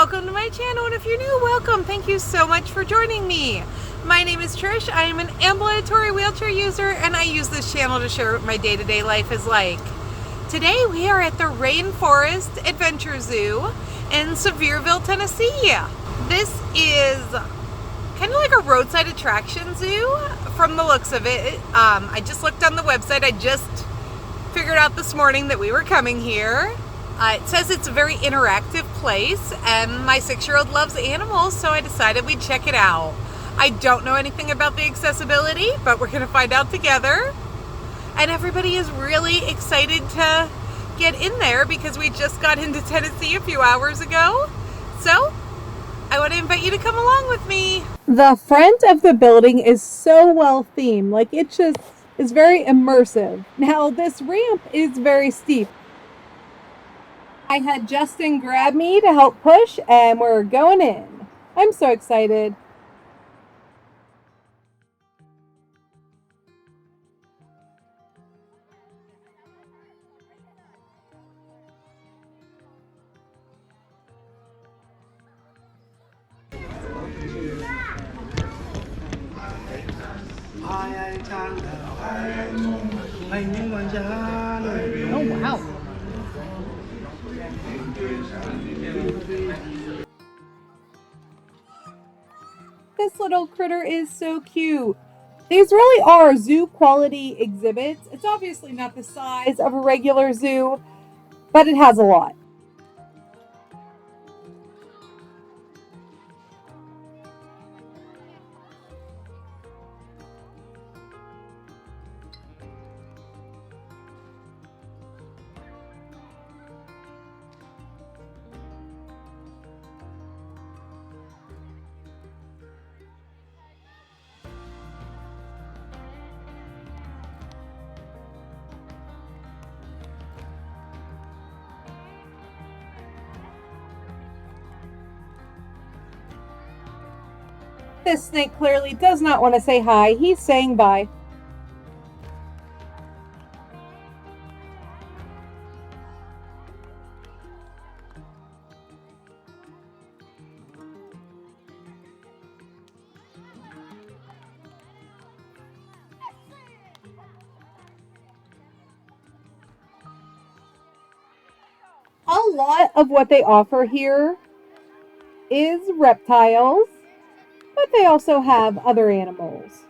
welcome to my channel, and if you're new, welcome. Thank you so much for joining me. My name is Trish. I am an ambulatory wheelchair user, and I use this channel to share what my day-to-day life is like. Today we are at the RainForest Adventures Zoo in Sevierville, Tennessee. This is kind of like a roadside attraction zoo from the looks of it. I just looked on the website. I just figured out this morning that we were coming here. It says it's a very interactive place, and my 6-year-old loves animals, so I decided we'd check it out. I don't know anything about the accessibility, but we're going to find out together. And everybody is really excited to get in there because we just got into Tennessee a few hours ago. So I want to invite you to come along with me. The front of the building is so well themed, like it just is very immersive. Now this ramp is very steep. I had Justin grab me to help push, and we're going in. I'm so excited. Oh, wow. This little critter is so cute. These really are zoo quality exhibits. It's obviously not the size of a regular zoo, but it has a lot. This snake clearly does not want to say hi. He's saying bye. A lot of what they offer here is reptiles, but they also have other animals.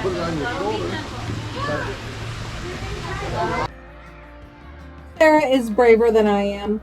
Put it on your shoulder. Sarah is braver than I am.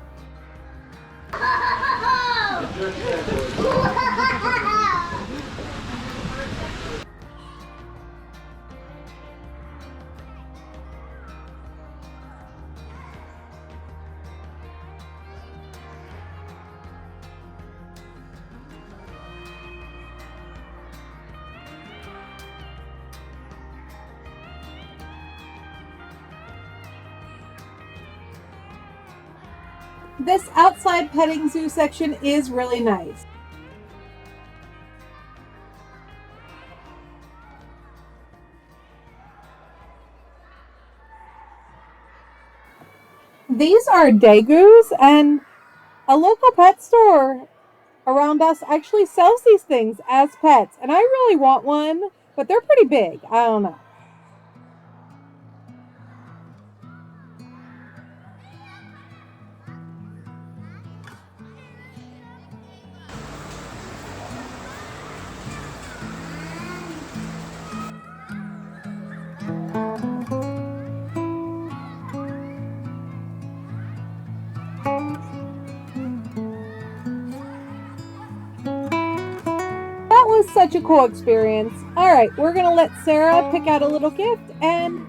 This outside petting zoo section is really nice. These are dagoos, and a local pet store around us actually sells these things as pets, and I really want one, but they're pretty big. I don't know. Was such a cool experience. All right, we're gonna let Sarah pick out a little gift, and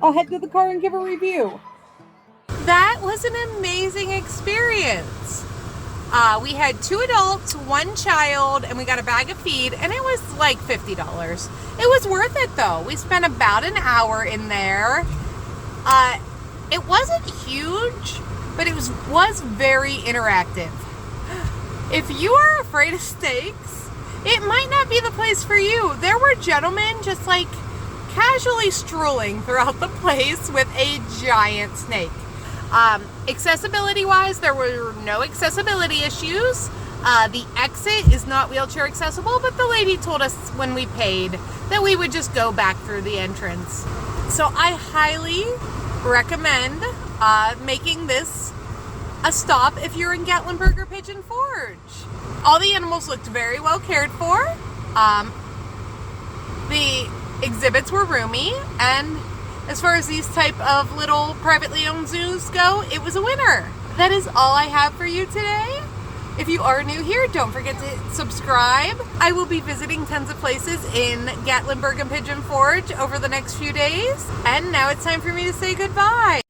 I'll head to the car and give a review. That was an amazing experience. We had 2 adults, 1 child, and we got a bag of feed, and it was like $50. It was worth it though. We spent about an hour in there. It wasn't huge, but it was very interactive. If you are afraid of snakes, it might not be the place for you. There were gentlemen just like casually strolling throughout the place with a giant snake. Accessibility wise, there were no accessibility issues. The exit is not wheelchair accessible, but the lady told us when we paid that we would just go back through the entrance. So I highly recommend making this a stop if you're in Gatlinburg or Pigeon Forge. All the animals looked very well cared for. The exhibits were roomy, and as far as these type of little privately owned zoos go, it was a winner. That is all I have for you today. If you are new here, don't forget to subscribe. I will be visiting tons of places in Gatlinburg and Pigeon Forge over the next few days. And now it's time for me to say goodbye.